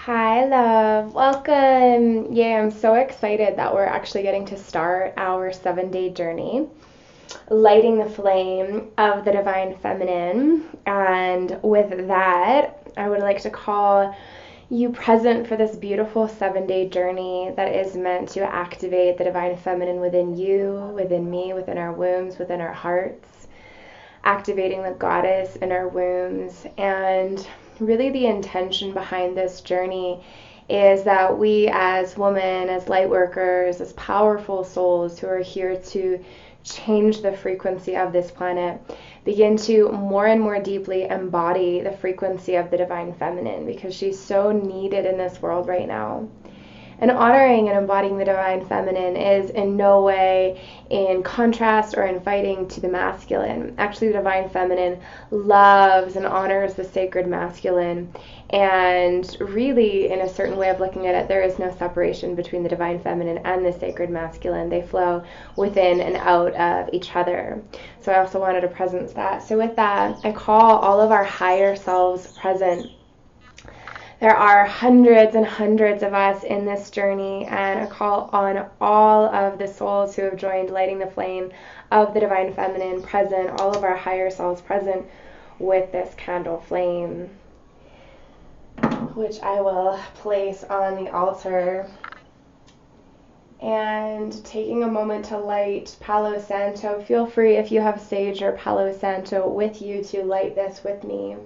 Hi, love. Welcome. Yeah, I'm so excited that we're actually getting to start our 7 day journey, lighting the flame of the divine feminine. And with that, I would like to call you present for this beautiful 7 day journey that is meant to activate the divine feminine within you, within me, within our wombs, within our hearts, activating the goddess in our wombs. And really, the intention behind this journey is that we, as women, as light workers, as powerful souls who are here to change the frequency of this planet, begin to more and more deeply embody the frequency of the divine feminine, because she's so needed in this world right now. And honoring and embodying the divine feminine is in no way in contrast or in fighting to the masculine. Actually, the divine feminine loves and honors the sacred masculine. And really, in a certain way of looking at it, there is no separation between the divine feminine and the sacred masculine. They flow within and out of each other. So I also wanted to presence that. So with that, I call all of our higher selves present. There are hundreds and hundreds of us in this journey, and I call on all of the souls who have joined lighting the flame of the divine feminine present, all of our higher selves present with this candle flame, which I will place on the altar. And taking a moment to light Palo Santo, feel free, if you have sage or Palo Santo with you, to light this with me.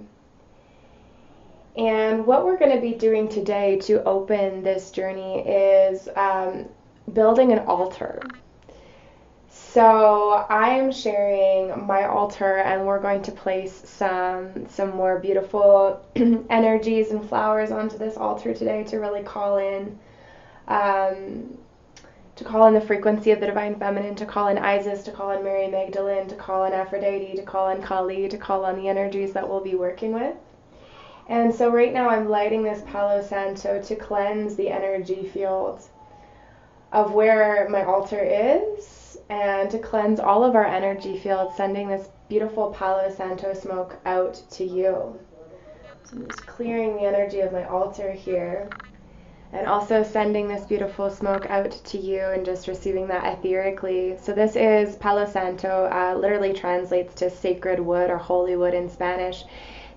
And what we're going to be doing today to open this journey is building an altar. So I am sharing my altar, and we're going to place some more beautiful energies and flowers onto this altar today to really call in the frequency of the divine feminine, to call in Isis, to call in Mary Magdalene, to call in Aphrodite, to call in Kali, to call on the energies that we'll be working with. And so right now I'm lighting this Palo Santo to cleanse the energy field of where my altar is, and to cleanse all of our energy fields, sending this beautiful Palo Santo smoke out to you. So I'm just clearing the energy of my altar here, and also sending this beautiful smoke out to you and just receiving that etherically. So this is Palo Santo, literally translates to sacred wood or holy wood in Spanish.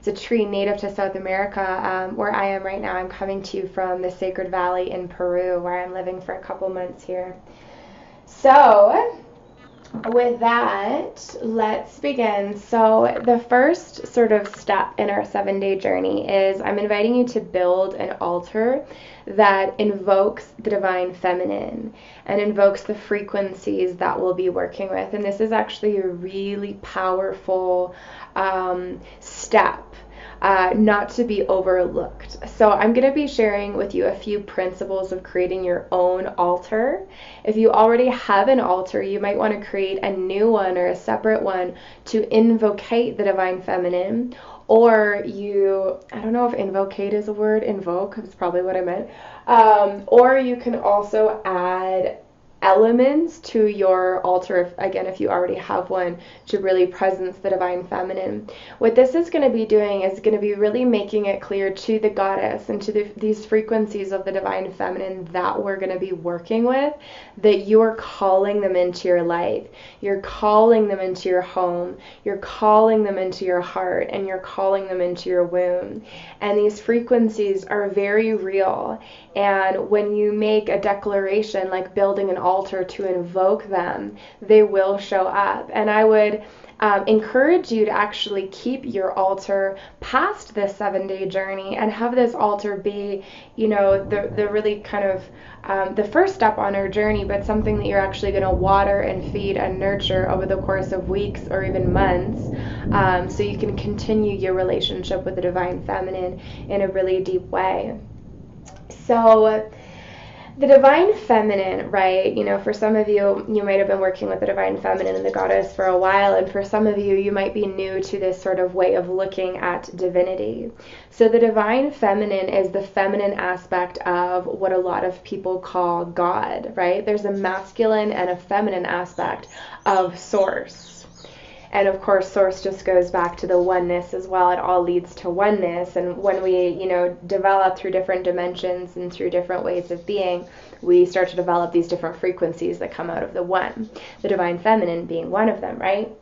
It's a tree native to South America. Where I am right now, I'm coming to you from the Sacred Valley in Peru, where I'm living for a couple months here. So with that, let's begin. So the first sort of step in our 7 day journey is I'm inviting you to build an altar that invokes the divine feminine and invokes the frequencies that we'll be working with. And this is actually a really powerful step. Not to be overlooked. So I'm going to be sharing with you a few principles of creating your own altar. If you already have an altar, you might want to create a new one or a separate one to invocate the divine feminine. Or I don't know if invocate is a word, invoke is probably what I meant. Or you can also add elements to your altar, if you already have one, to really presence the divine feminine. What this is going to be doing is going to be really making it clear to the goddess and to these frequencies of the divine feminine that we're going to be working with, that you are calling them into your life, you're calling them into your home, you're calling them into your heart, and you're calling them into your womb. And these frequencies are very real. And when you make a declaration like building an altar to invoke them, they will show up. And I would encourage you to actually keep your altar past this 7 day journey and have this altar be, the really kind of the first step on our journey, but something that you're actually going to water and feed and nurture over the course of weeks or even months, so you can continue your relationship with the divine feminine in a really deep way. So the divine feminine, right? For some of you, you might have been working with the divine feminine and the goddess for a while, and for some of you, you might be new to this sort of way of looking at divinity. So the divine feminine is the feminine aspect of what a lot of people call God, right? There's a masculine and a feminine aspect of source. And of course, source just goes back to the oneness as well. It all leads to oneness. And when we, develop through different dimensions and through different ways of being, we start to develop these different frequencies that come out of the one, the divine feminine being one of them, right?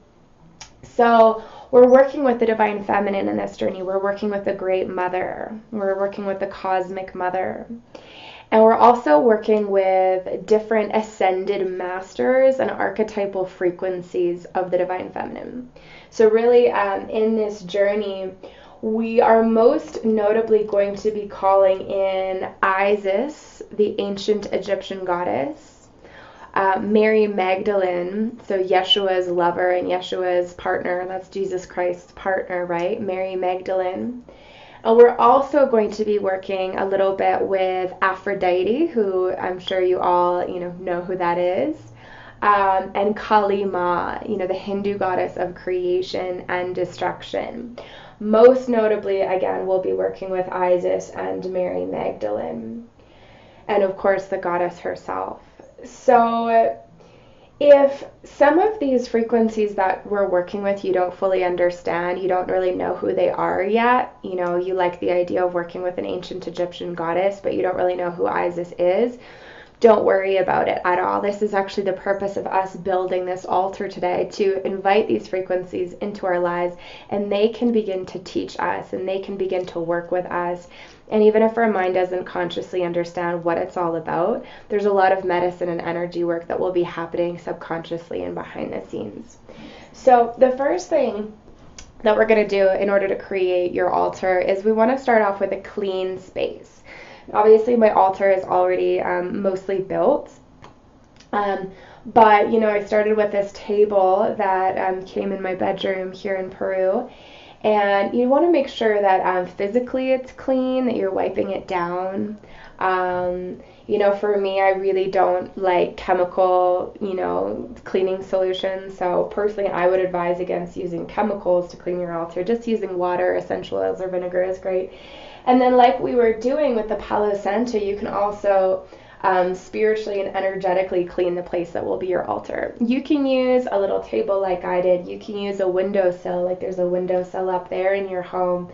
So we're working with the divine feminine in this journey. We're working with the great mother. We're working with the cosmic mother. And we're also working with different ascended masters and archetypal frequencies of the divine feminine. So really, in this journey, we are most notably going to be calling in Isis, the ancient Egyptian goddess, Mary Magdalene, so Yeshua's lover and Yeshua's partner, that's Jesus Christ's partner, right? Mary Magdalene. And we're also going to be working a little bit with Aphrodite, who I'm sure you all, know who that is, and Kali Ma, the Hindu goddess of creation and destruction. Most notably, again, we'll be working with Isis and Mary Magdalene, and of course the goddess herself. So if some of these frequencies that we're working with you don't fully understand, you don't really know who they are yet, you like the idea of working with an ancient Egyptian goddess, but you don't really know who Isis is, don't worry about it at all. This is actually the purpose of us building this altar today, to invite these frequencies into our lives, and they can begin to teach us, and they can begin to work with us. And even if our mind doesn't consciously understand what it's all about, there's a lot of medicine and energy work that will be happening subconsciously and behind the scenes. So the first thing that we're going to do in order to create your altar is we want to start off with a clean space. Obviously, my altar is already mostly built. But, I started with this table that came in my bedroom here in Peru. And you want to make sure that physically it's clean, that you're wiping it down. For me, I really don't like chemical, cleaning solutions. So personally, I would advise against using chemicals to clean your altar. Just using water, essential oils, or vinegar is great. And then like we were doing with the Palo Santo, you can also spiritually and energetically clean the place that will be your altar. You can use a little table like I did. You can use a windowsill, like there's a windowsill up there in your home.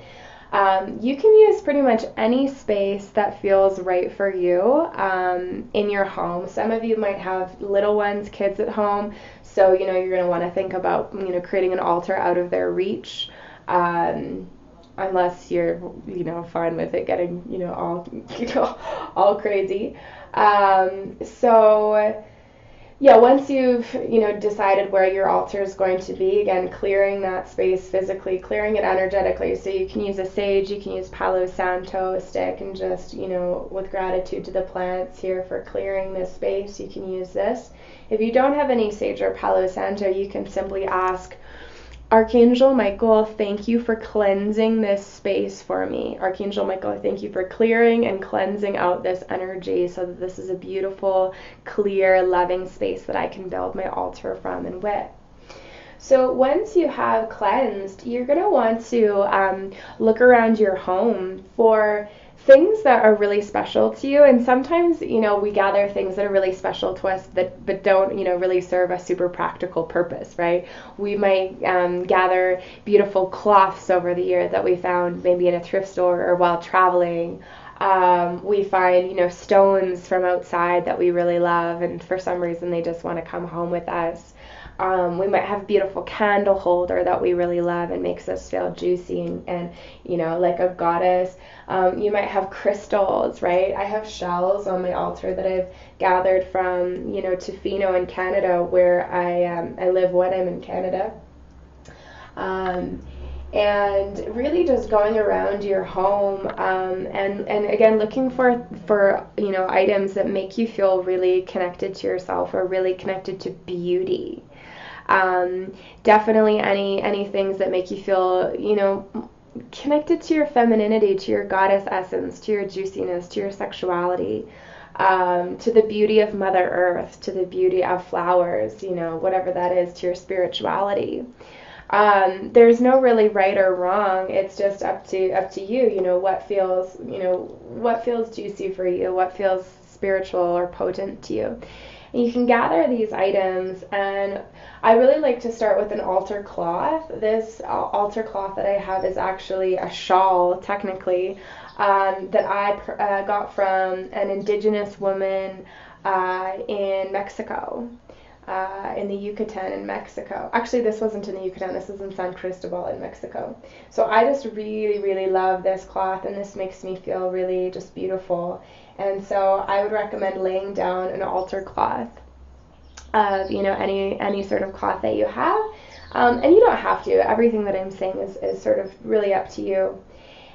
You can use pretty much any space that feels right for you in your home. Some of you might have little ones, kids at home, so you're going to want to think about creating an altar out of their reach. Unless you're, fine with it getting, all crazy. Once you've, decided where your altar is going to be, again, clearing that space physically, clearing it energetically. So you can use a sage, you can use Palo Santo, a stick, and just, with gratitude to the plants here for clearing this space, you can use this. If you don't have any sage or Palo Santo, you can simply ask, Archangel Michael, thank you for cleansing this space for me. Archangel Michael, I thank you for clearing and cleansing out this energy so that this is a beautiful, clear, loving space that I can build my altar from and with. So once you have cleansed, you're going to want to look around your home for things that are really special to you. And sometimes, we gather things that are really special to us but don't, really serve a super practical purpose, right? We might gather beautiful cloths over the year that we found maybe in a thrift store or while traveling. We find, stones from outside that we really love, and for some reason they just want to come home with us. We might have a beautiful candle holder that we really love and makes us feel juicy and like a goddess. You might have crystals, right? I have shells on my altar that I've gathered from, Tofino in Canada, where I live when I'm in Canada. And really just going around your home and again looking for items that make you feel really connected to yourself or really connected to beauty. Definitely any things that make you feel connected to your femininity, to your goddess essence, to your juiciness, to your sexuality, to the beauty of Mother Earth, to the beauty of flowers, whatever that is, to your spirituality. There's no really right or wrong. It's just up to you. What feels juicy for you, what feels spiritual or potent to you. And you can gather these items, and I really like to start with an altar cloth. This altar cloth that I have is actually a shawl, technically, that I got from an indigenous woman in Mexico. In the Yucatan in Mexico. Actually, this wasn't in the Yucatan, this was in San Cristobal in Mexico. So I just really, really love this cloth, and this makes me feel really just beautiful. And so I would recommend laying down an altar cloth of, any sort of cloth that you have. And you don't have to. Everything that I'm saying is sort of really up to you.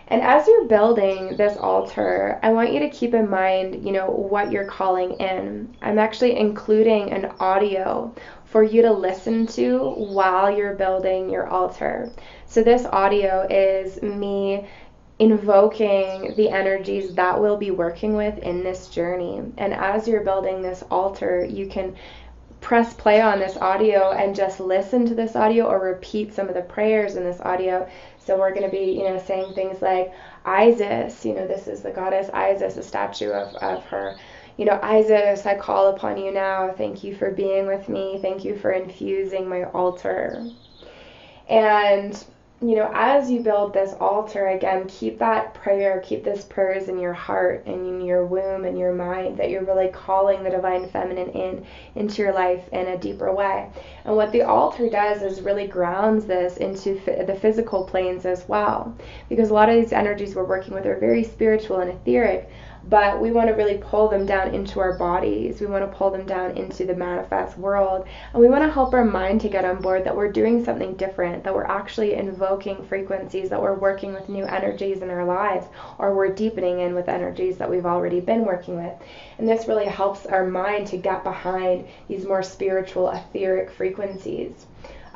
And as you're building this altar, I want you to keep in mind, what you're calling in. I'm actually including an audio for you to listen to while you're building your altar. So this audio is me invoking the energies that we'll be working with in this journey. And as you're building this altar, you can press play on this audio and just listen to this audio or repeat some of the prayers in this audio. So we're going to be, saying things like Isis, this is the goddess Isis, a statue of her. Isis, I call upon you now. Thank you for being with me. Thank you for infusing my altar. And as you build this altar, again, keep these prayers in your heart and in your womb and your mind, that you're really calling the divine feminine into your life in a deeper way. And what the altar does is really grounds this into the physical planes as well, because a lot of these energies we're working with are very spiritual and etheric, but we want to really pull them down into our bodies. We want to pull them down into the manifest world, and we want to help our mind to get on board that we're doing something different, that we're actually invoking frequencies, that we're working with new energies in our lives, or we're deepening in with energies that we've already been working with. And this really helps our mind to get behind these more spiritual, etheric frequencies.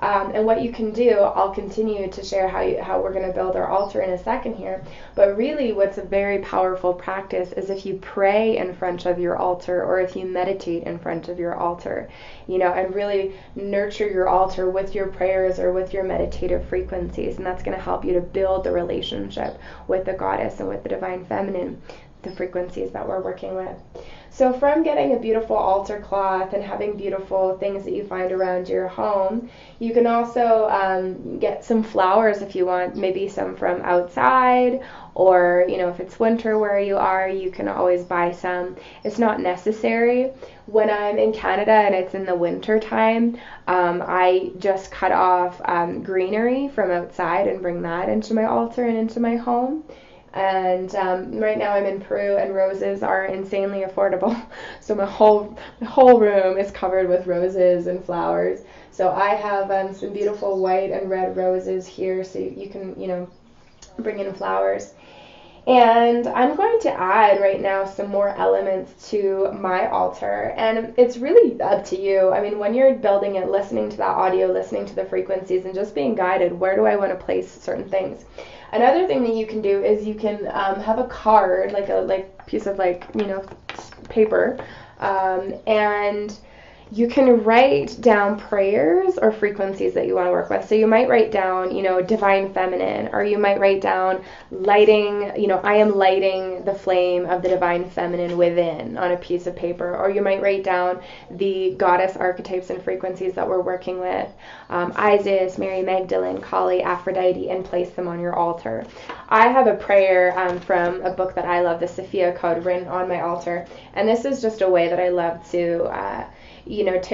And what you can do, I'll continue to share how we're going to build our altar in a second here, but really what's a very powerful practice is if you pray in front of your altar, or if you meditate in front of your altar, and really nurture your altar with your prayers or with your meditative frequencies, and that's going to help you to build the relationship with the goddess and with the divine feminine, the frequencies that we're working with. So from getting a beautiful altar cloth and having beautiful things that you find around your home, you can also get some flowers if you want, maybe some from outside, or if it's winter where you are, you can always buy some. It's not necessary. When I'm in Canada and it's in the winter time, I just cut off greenery from outside and bring that into my altar and into my home. And right now I'm in Peru, and roses are insanely affordable. So my whole room is covered with roses and flowers. So I have some beautiful white and red roses here, so you can, bring in flowers. And I'm going to add right now some more elements to my altar, and it's really up to you. I mean, when you're building it, listening to that audio, listening to the frequencies, and just being guided, where do I want to place certain things? Another thing that you can do is you can have a card, like a piece of paper, and you can write down prayers or frequencies that you want to work with. So you might write down, divine feminine, or you might write down lighting, I am lighting the flame of the divine feminine within on a piece of paper. Or you might write down the goddess archetypes and frequencies that we're working with, Isis, Mary Magdalene, Kali, Aphrodite, and place them on your altar. I have a prayer from a book that I love, the Sophia Code, written on my altar. And this is just a way that I love to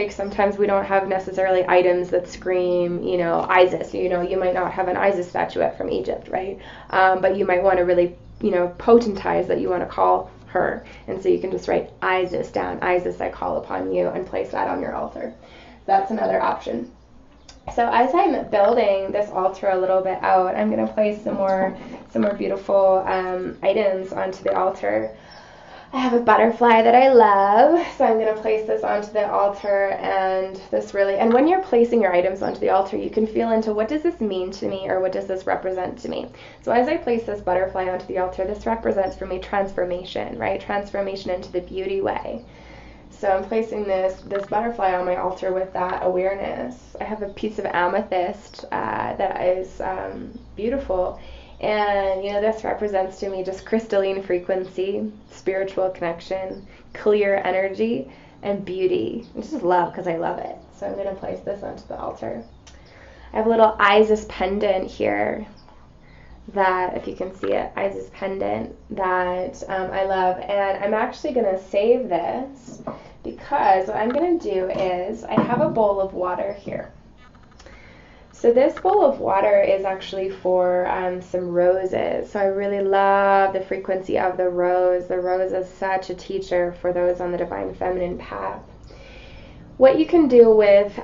sometimes we don't have necessarily items that scream, Isis. You might not have an Isis statuette from Egypt, right? But you might want to really, potentize that you want to call her. And so you can just write Isis down. Isis, I call upon you, and place that on your altar. That's another option. So as I'm building this altar a little bit out, I'm going to place some more beautiful items onto the altar. I have a butterfly that I love, so I'm going to place this onto the altar, and when you're placing your items onto the altar, you can feel into what does this mean to me, or what does this represent to me. So as I place this butterfly onto the altar, this represents for me transformation, right? Transformation into the beauty way. So I'm placing this butterfly on my altar with that awareness. I have a piece of amethyst that is beautiful. And, this represents to me just crystalline frequency, spiritual connection, clear energy, and beauty. I just love, because I love it. So I'm going to place this onto the altar. I have a little Isis pendant here that, if you can see it, Isis pendant that I love. And I'm actually going to save this because what I'm going to do is I have a bowl of water here. So this bowl of water is actually for some roses. So I really love the frequency of the rose. The rose is such a teacher for those on the Divine Feminine path. What you can do with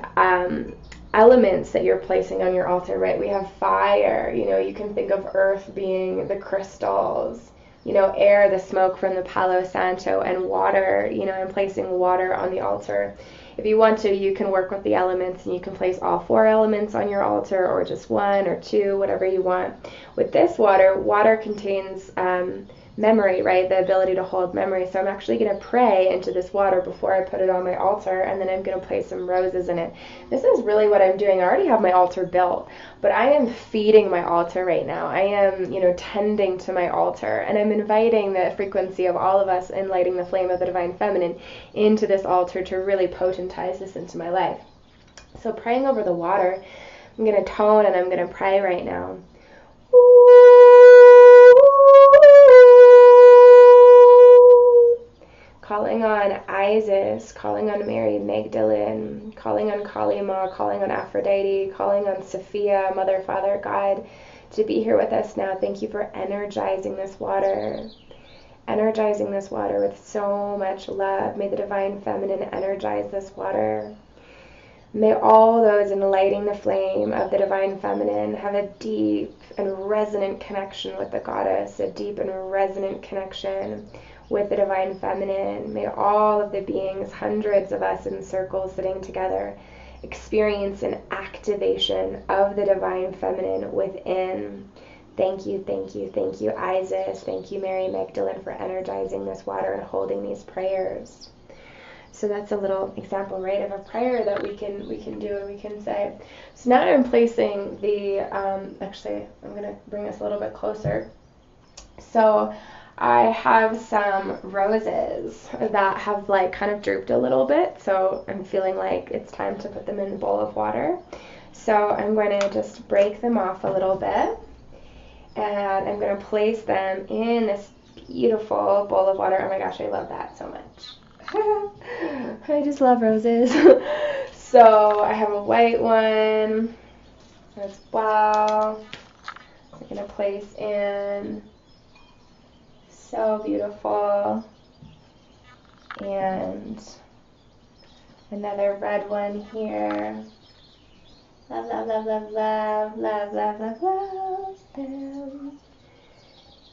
elements that you're placing on your altar, right? We have fire, you can think of earth being the crystals, air, the smoke from the Palo Santo, and water, I'm placing water on the altar. If you want to, you can work with the elements and you can place all 4 elements on your altar, or just 1 or 2, whatever you want. With this water contains memory, right? The ability to hold memory. So I'm actually going to pray into this water before I put it on my altar, and then I'm going to place some roses in it. This is really what I'm doing. I already have my altar built, but I am feeding my altar right now. I am, tending to my altar, and I'm inviting the frequency of all of us in lighting the flame of the Divine Feminine into this altar to really potentize this into my life. So praying over the water, I'm going to tone and I'm going to pray right now. Calling on Isis, calling on Mary Magdalene, calling on Kali Ma, calling on Aphrodite, calling on Sophia, Mother, Father, God, to be here with us now. Thank you for energizing this water with so much love. May the Divine Feminine energize this water. May all those in lighting the flame of the Divine Feminine have a deep and resonant connection with the Goddess, a deep and resonant connection with the Divine Feminine. May all of the beings, hundreds of us in circles sitting together, experience an activation of the Divine Feminine within. Thank you, thank you, thank you, Isis. Thank you, Mary Magdalene, for energizing this water and holding these prayers. So that's a little example, right, of a prayer that we can do and we can say. So now I'm placing the, actually, I'm going to bring this a little bit closer. So I have some roses that have kind of drooped a little bit, so I'm feeling like it's time to put them in a bowl of water. So I'm going to just break them off a little bit, and I'm going to place them in this beautiful bowl of water. Oh my gosh, I love that so much. I just love roses. So I have a white one as well. I'm going to place in. So beautiful. And another red one here. Love, love, love, love, love, love, love, love, love them.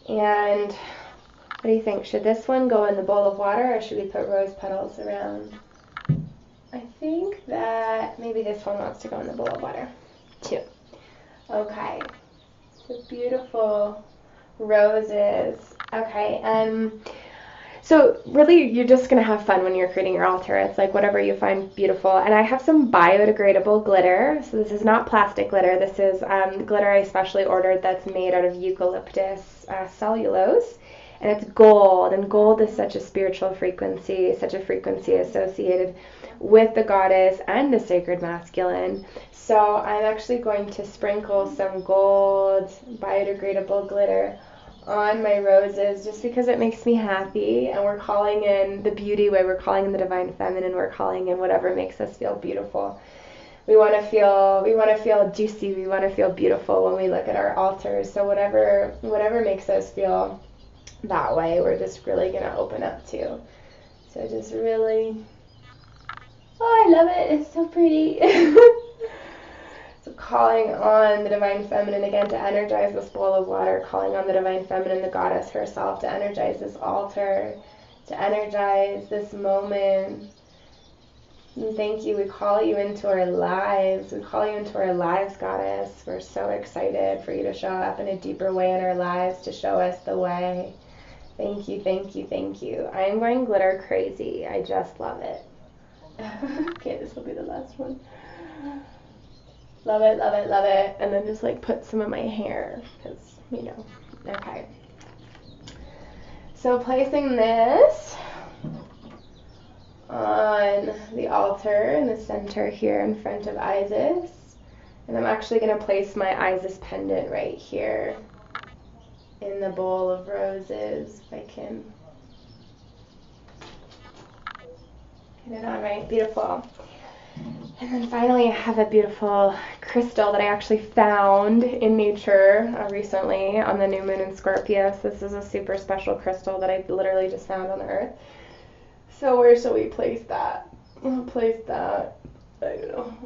And what do you think? Should this one go in the bowl of water, or should we put rose petals around? I think that maybe this one wants to go in the bowl of water too. Okay. So beautiful roses. Okay, so really you're just going to have fun when you're creating your altar. It's like whatever you find beautiful. And I have some biodegradable glitter. So this is not plastic glitter. This is glitter I specially ordered that's made out of eucalyptus cellulose. And it's gold. And gold is such a spiritual frequency, such a frequency associated with the goddess and the sacred masculine. So I'm actually going to sprinkle some gold biodegradable glitter on my roses just because it makes me happy, and we're calling in the beauty way, we're calling in the Divine Feminine, we're calling in whatever makes us feel beautiful. We want to feel juicy, we want to feel beautiful when we look at our altars. So whatever makes us feel that way, we're just really going to open up to. So just really, oh, I love it, it's so pretty. So calling on the Divine Feminine again to energize this bowl of water, calling on the Divine Feminine, the Goddess herself, to energize this altar, to energize this moment. And thank you. We call you into our lives. We call you into our lives, Goddess. We're so excited for you to show up in a deeper way in our lives, to show us the way. Thank you, thank you, thank you. I am going glitter crazy. I just love it. Okay, this will be the last one. Love it, love it, love it. And then just put some in my hair because, okay. So placing this on the altar in the center here in front of Isis. And I'm actually going to place my Isis pendant right here in the bowl of roses, if I can get it on right. Beautiful. And then finally I have a beautiful crystal that I actually found in nature recently on the new moon in Scorpio. So this is a super special crystal that I literally just found on the earth. So where shall we place that? I'll place that, I don't know,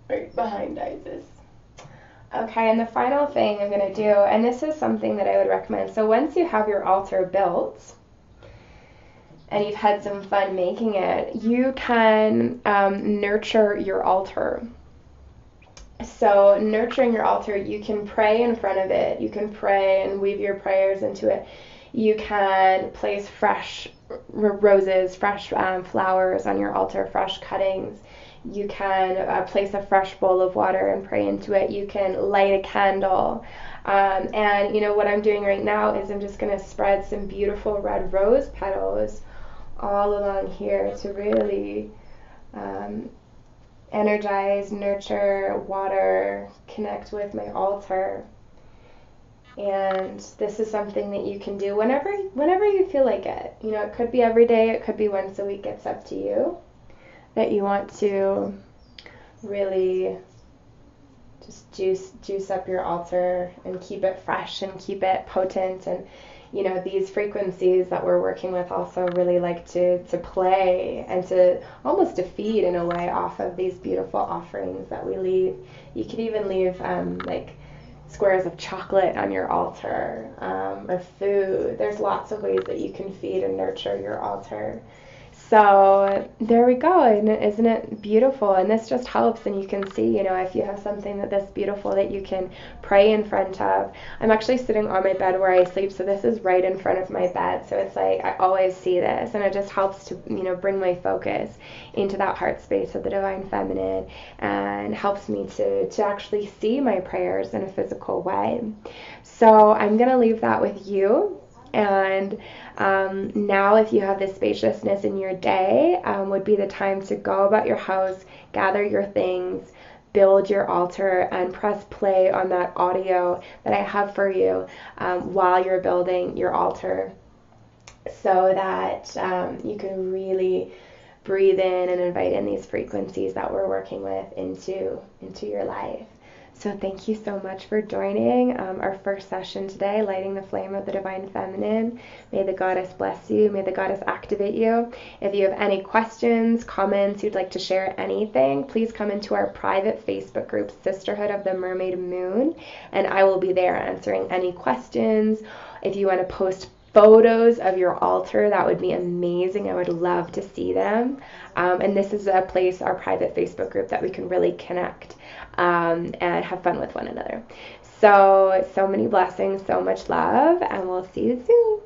right behind Isis. Okay, and the final thing I'm going to do, and this is something that I would recommend. So once you have your altar built, and you've had some fun making it, you can nurture your altar. So nurturing your altar, you can pray in front of it. You can pray and weave your prayers into it. You can place fresh roses, fresh flowers on your altar, fresh cuttings. You can place a fresh bowl of water and pray into it. You can light a candle. And you know what I'm doing right now is I'm just going to spread some beautiful red rose petals all along here to really energize, nurture, water, connect with my altar. And this is something that you can do whenever you feel like it. You know, it could be every day, it could be once a week, it's up to you. That you want to really just juice up your altar and keep it fresh and keep it potent. And you know, these frequencies that we're working with also really like to play and to almost to feed in a way off of these beautiful offerings that we leave. You could even leave like squares of chocolate on your altar, or food. There's lots of ways that you can feed and nurture your altar. So there we go, and isn't it beautiful? And this just helps, and you can see, you know, if you have something that's beautiful that you can pray in front of. I'm actually sitting on my bed where I sleep, so this is right in front of my bed, so it's like I always see this, and it just helps to, you know, bring my focus into that heart space of the Divine Feminine, and helps me to actually see my prayers in a physical way. So I'm going to leave that with you. And now if you have this spaciousness in your day, would be the time to go about your house, gather your things, build your altar, and press play on that audio that I have for you while you're building your altar, so that you can really breathe in and invite in these frequencies that we're working with into your life. So thank you so much for joining our first session today, Lighting the Flame of the Divine Feminine. May the Goddess bless you. May the Goddess activate you. If you have any questions, comments, you'd like to share anything, please come into our private Facebook group, Sisterhood of the Mermaid Moon, and I will be there answering any questions. If you want to post photos of your altar, that would be amazing. I would love to see them. And this is a place, our private Facebook group, that we can really connect and have fun with one another. So many blessings, so much love, and we'll see you soon.